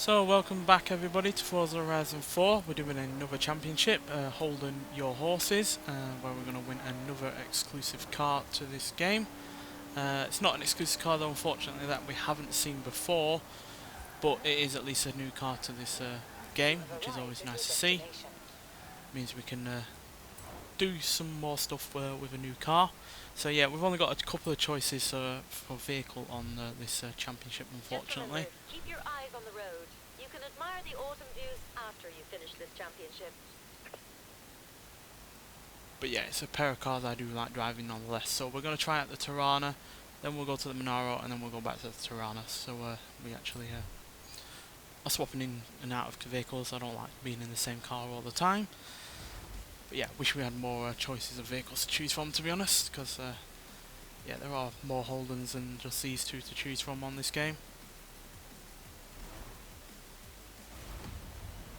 So welcome back everybody to Forza Horizon 4. We're doing another championship, Holden Your Horses, where we're going to win another exclusive car to this game. It's not an exclusive car though, unfortunately, that we haven't seen before, but it is at least a new car to this game, which is always nice to see. Means we can do some more stuff with a new car. So yeah, we've only got a couple of choices for vehicle on this championship, unfortunately. Keep your eyes on the road. You can admire the autumn views after you finish this championship. But yeah, it's a pair of cars I do like driving nonetheless. So we're going to try out the Tirana, then we'll go to the Monaro, and then we'll go back to the Tirana. So we actually are swapping in and out of vehicles. I don't like being in the same car all the time. But yeah, wish we had more choices of vehicles to choose from, to be honest, because yeah, there are more Holdens than just these two to choose from on this game.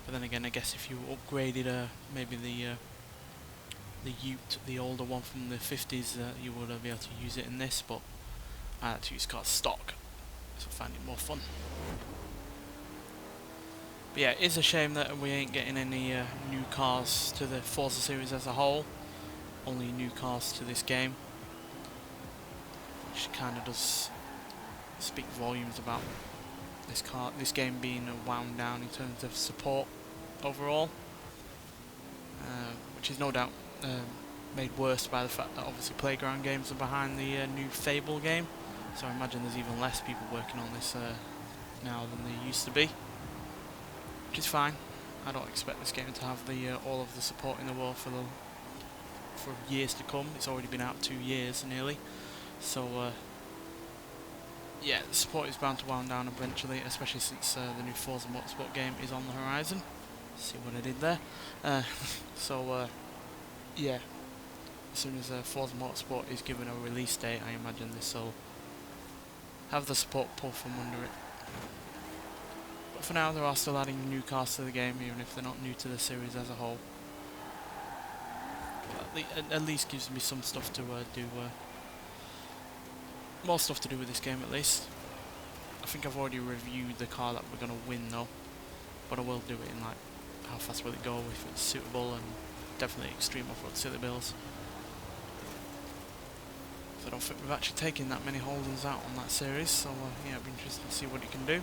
But then again, I guess if you upgraded maybe the Ute, the older one from the 50s, you would be able to use it in this, but I like to use cars stock, so I find it more fun. But yeah, it is a shame that we ain't getting any new cars to the Forza series as a whole, only new cars to this game, which kind of does speak volumes about this game being wound down in terms of support overall, which is no doubt made worse by the fact that obviously Playground Games are behind the new Fable game, so I imagine there's even less people working on this now than there used to be, which is fine. I don't expect this game to have the all of the support in the world for years to come. It's already been out 2 years nearly, so yeah, the support is bound to wound down eventually, especially since the new Forza Motorsport game is on the horizon. See what I did there. So yeah, as soon as Forza Motorsport is given a release date, I imagine this will have the support pull from under it. But for now, they are still adding new cars to the game, even if they're not new to the series as a whole. At least gives me some stuff to do. More stuff to do with this game, at least. I think I've already reviewed the car that we're going to win, though. But I will do it in, like, how fast will it go, if it's suitable, and definitely extreme off-road silly bills. So I don't think we've actually taken that many Holdens out on that series, so yeah, it'll be interesting to see what it can do.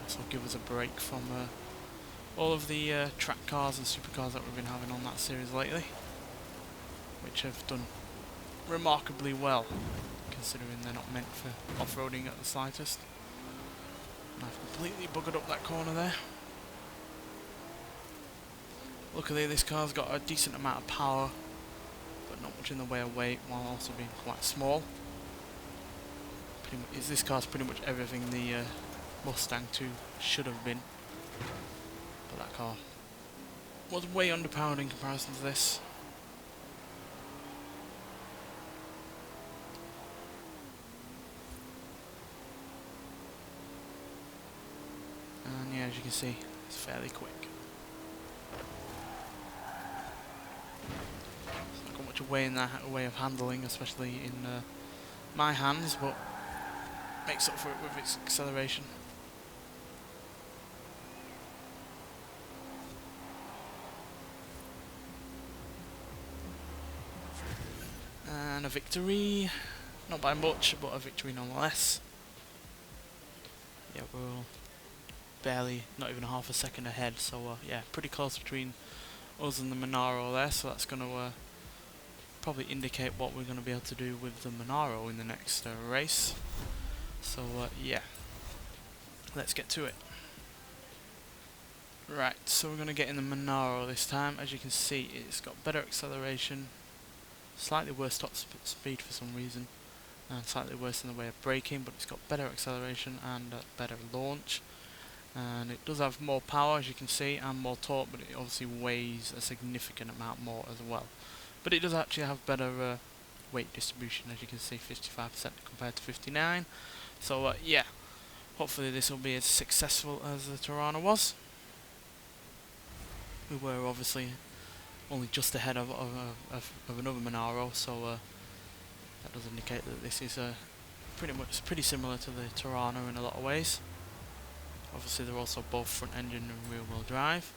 This will give us a break from all of the track cars and supercars that we've been having on that series lately, which have done remarkably well, considering they're not meant for off-roading at the slightest. And I've completely buggered up that corner there. Luckily this car's got a decent amount of power, but not much in the way of weight, while also being quite small. This car's pretty much everything the Mustang 2 should have been. But that car was way underpowered in comparison to this. And yeah, as you can see, it's fairly quick. It's not got much way in that way of handling, especially in my hands, but makes up for it with its acceleration. And a victory, not by much, but a victory nonetheless. Yeah, we're barely, not even half a second ahead, so yeah, pretty close between us and the Monaro there, so that's going to probably indicate what we're going to be able to do with the Monaro in the next race. So yeah, let's get to it. Right, so we're going to get in the Monaro this time. As you can see, it's got better acceleration, slightly worse top speed for some reason, and slightly worse in the way of braking, but it's got better acceleration and better launch. And it does have more power, as you can see, and more torque, but it obviously weighs a significant amount more as well. But it does actually have better weight distribution, as you can see, 55% compared to 59%. So yeah, hopefully this will be as successful as the Tirana was. We were obviously only just ahead of another Monaro, so That does indicate that this is pretty similar to the Tirana in a lot of ways. Obviously they're also both front engine and rear wheel drive.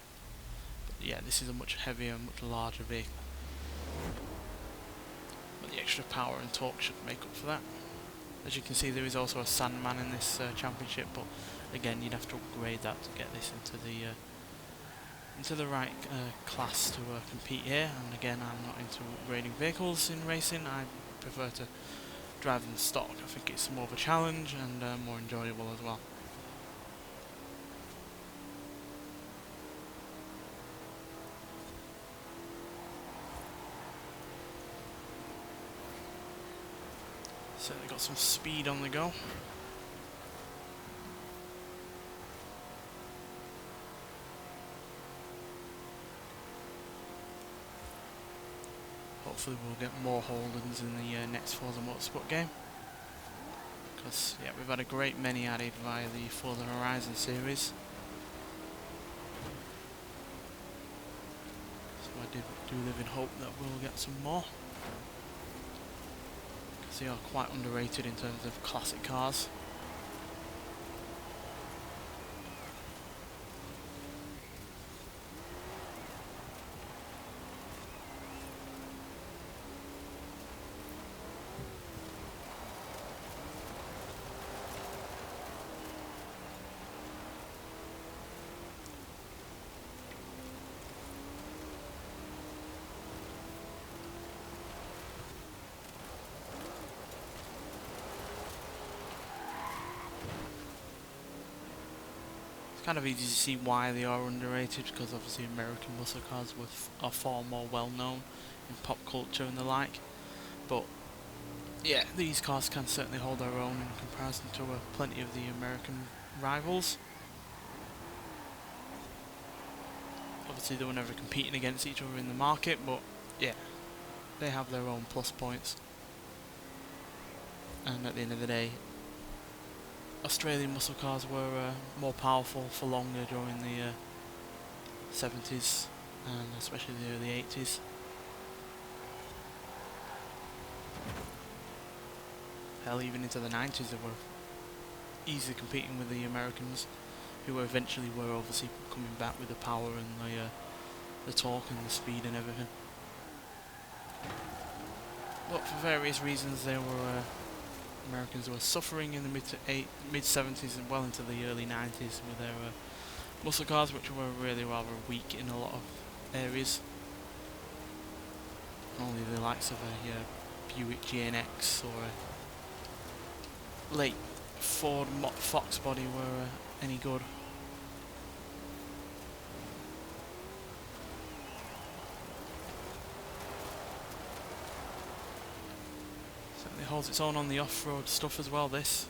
But yeah, this is a much heavier, much larger vehicle. But the extra power and torque should make up for that. As you can see, there is also a Sandman in this championship, but again you'd have to upgrade that to get this into the right class to compete here. And again, I'm not into upgrading vehicles in racing. I prefer to drive them stock. I think it's more of a challenge and more enjoyable as well. Certainly got some speed on the go. Hopefully we'll get more Holdens in the next Forza Motorsport game. Because yeah, we've had a great many added via the Forza Horizon series. So I do live in hope that we'll get some more. Because they are quite underrated in terms of classic cars. Kind of easy to see why they are underrated, because obviously American muscle cars are far more well known in pop culture and the like. But yeah, these cars can certainly hold their own in comparison to plenty of the American rivals. Obviously they were never competing against each other in the market, but yeah, they have their own plus points. And at the end of the day, Australian muscle cars were more powerful for longer during the 70s and especially the early 80s. Hell, even into the 90s they were easily competing with the Americans, who eventually were obviously coming back with the power and the torque and the speed and everything. But for various reasons they were Americans were suffering in the mid 70s and well into the early 90s with their muscle cars, which were really rather weak in a lot of areas. Only the likes of a Buick GNX or a late Ford Fox body were any good. Certainly holds its own on the off-road stuff as well, this.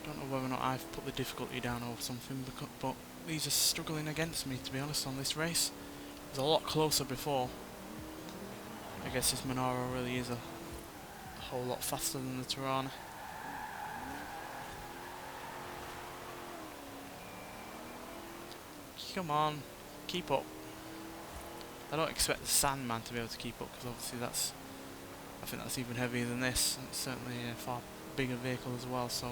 Don't know whether or not I've put the difficulty down or something, but these are struggling against me, to be honest, on this race. It was a lot closer before. I guess this Monaro really is a whole lot faster than the Tirana. Come on, keep up. I don't expect the Sandman to be able to keep up, because obviously I think that's even heavier than this, and it's certainly a far bigger vehicle as well, so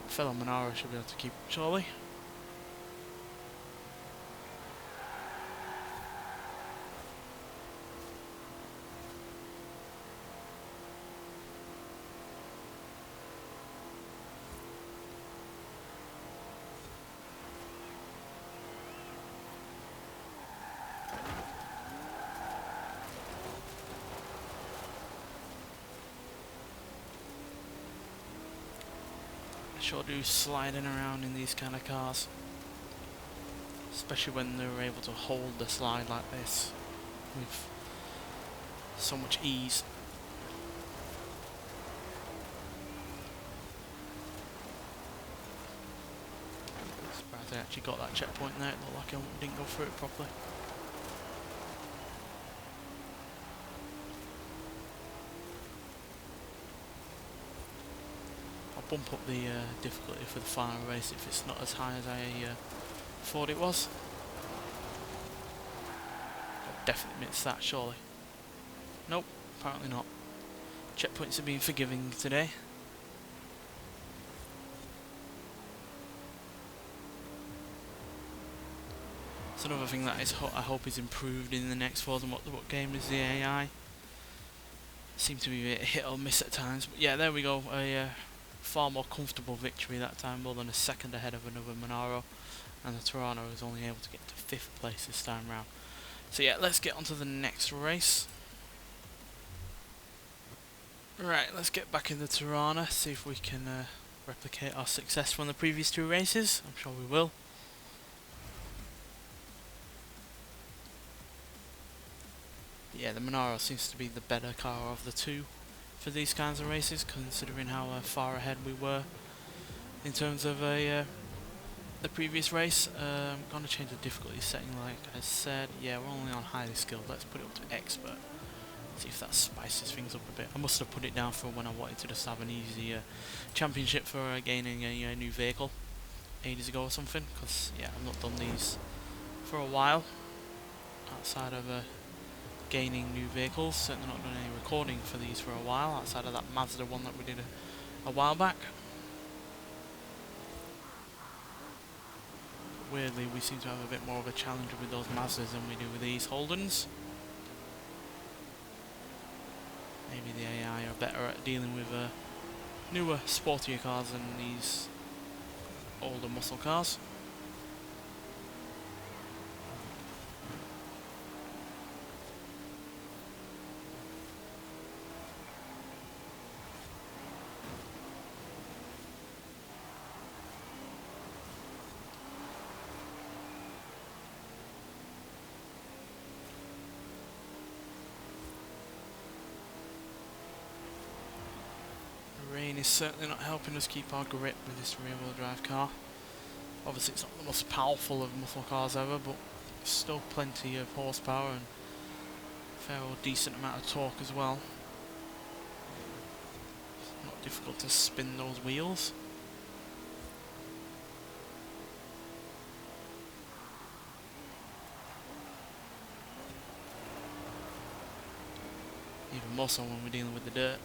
fellow Monaro should be able to keep up surely. Sure do sliding around in these kind of cars, especially when they're able to hold the slide like this with so much ease. Surprised I actually got that checkpoint there. It looked like I didn't go through it properly. bump up the difficulty for the final race if it's not as high as I thought it was. I'll definitely miss that, surely. Nope, apparently not. Checkpoints are being forgiving today. It's another thing that I hope is improved in the next Forza. What game is the AI? Seems to be a hit or miss at times. But yeah, there we go. A far more comfortable victory that time, more than a second ahead of another Monaro. And the Toronto is only able to get to 5th place this time round. So yeah, let's get on to the next race. Right, let's get back in the Tirana, see if we can replicate our success from the previous 2 races. I'm sure we will. Yeah, the Monaro seems to be the better car of the 2 for these kinds of races, considering how far ahead we were in terms of the previous race. I'm going to change the difficulty setting like I said. Yeah, we're only on highly skilled. Let's put it up to expert. See if that spices things up a bit. I must have put it down for when I wanted to just have an easy championship for gaining a new vehicle ages ago or something, because yeah, I've not done these for a while outside of gaining new vehicles. Certainly not done any recording for these for a while outside of that Mazda one that we did a while back. But weirdly, we seem to have a bit more of a challenge with those Mazdas than we do with these Holdens. Maybe the AI are better at dealing with newer, sportier cars than these older muscle cars. Rain is certainly not helping us keep our grip with this rear-wheel drive car. Obviously it's not the most powerful of muscle cars ever, but still plenty of horsepower and a fair or decent amount of torque as well. It's not difficult to spin those wheels. Even more so when we're dealing with the dirt.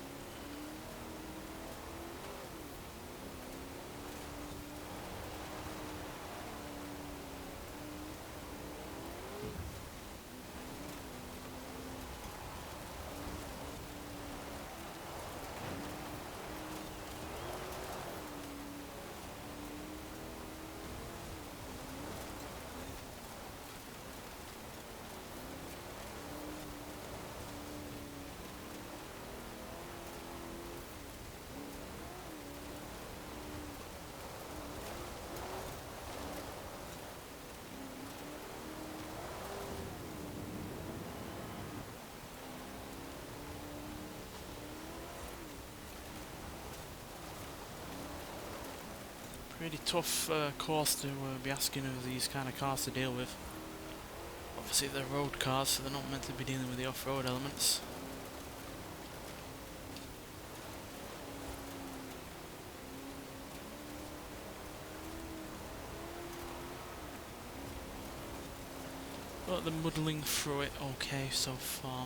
Pretty tough course to be asking of these kind of cars to deal with. Obviously they're road cars, so they're not meant to be dealing with the off-road elements. But they're muddling through it okay so far.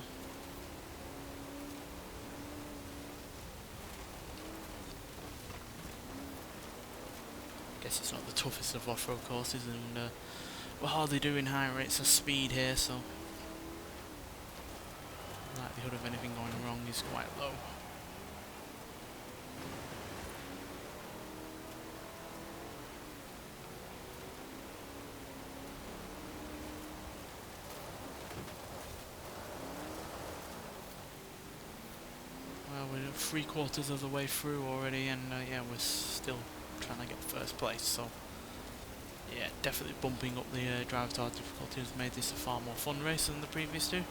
Guess it's not the toughest of off-road courses, and we're hardly doing high rates of speed here, so the likelihood of anything going wrong is quite low. Well, we're 3/4 of the way through already, and yeah, we're still trying to get first place, so yeah, definitely bumping up the drive to hard difficulty has made this a far more fun race than the previous 2.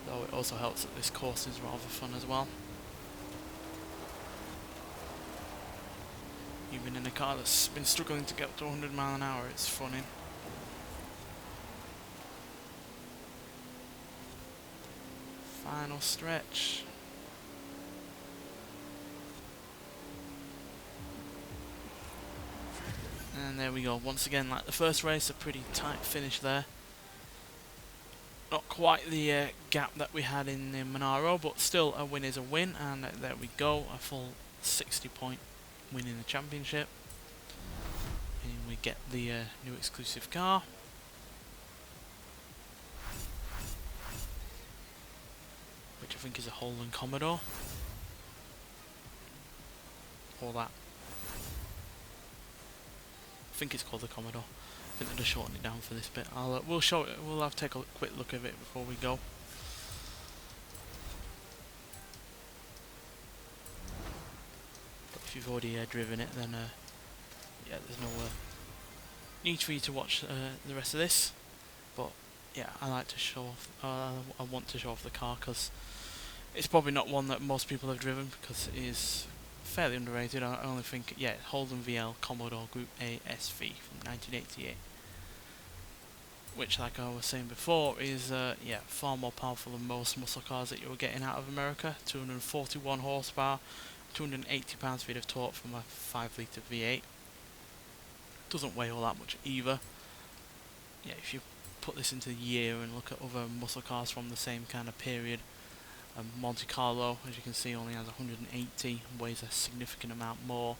Though it also helps that this course is rather fun as well. being in a car that's been struggling to get up to 100 mile an hour. It's funny. Final stretch. And there we go. Once again, like the first race, a pretty tight finish there. Not quite the gap that we had in Monaro, but still a win is a win. And there we go, a full 60-point win in the championship. And we get the new exclusive car. Which I think is a Holden Commodore. Or that. I think it's called the Commodore. I think they're just shortening it down for this bit. We'll have to take a quick look at it before we go. But if you've already driven it, then yeah, there's no need for you to watch the rest of this. But yeah, I like to show off. I want to show off the car because it's probably not one that most people have driven because it is fairly underrated. I only think, yeah, Holden VL Commodore Group A SV from 1988, which, like I was saying before, is yeah, far more powerful than most muscle cars that you were getting out of America. 241 horsepower, 280 pounds-feet of torque from a 5-litre V8. Doesn't weigh all that much either. Yeah, if you put this into the year and look at other muscle cars from the same kind of period, Monte Carlo, as you can see, only has 180, weighs a significant amount more.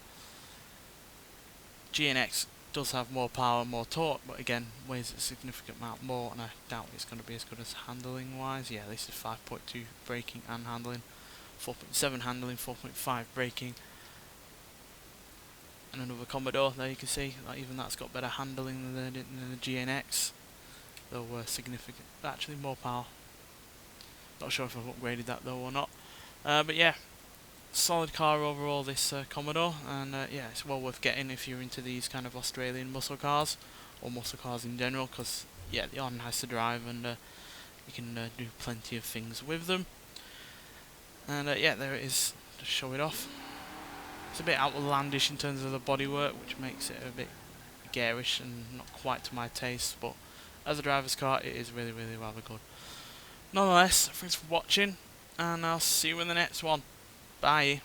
GNX does have more power, more torque, but again, weighs a significant amount more, and I doubt it's going to be as good as handling wise. Yeah, this is 5.2 braking and handling, 4.7 handling, 4.5 braking. And another Commodore, there you can see, like, even that's got better handling than the GNX, though significant, actually more power. Not sure if I've upgraded that though or not. But yeah, solid car overall, this Commodore, and yeah, it's well worth getting if you're into these kind of Australian muscle cars, or muscle cars in general, because yeah, they are nice to drive and you can do plenty of things with them. And yeah, there it is, just show it off. It's a bit outlandish in terms of the bodywork, which makes it a bit garish and not quite to my taste, but as a driver's car it is really, really rather good. Nonetheless, thanks for watching, and I'll see you in the next one. Bye.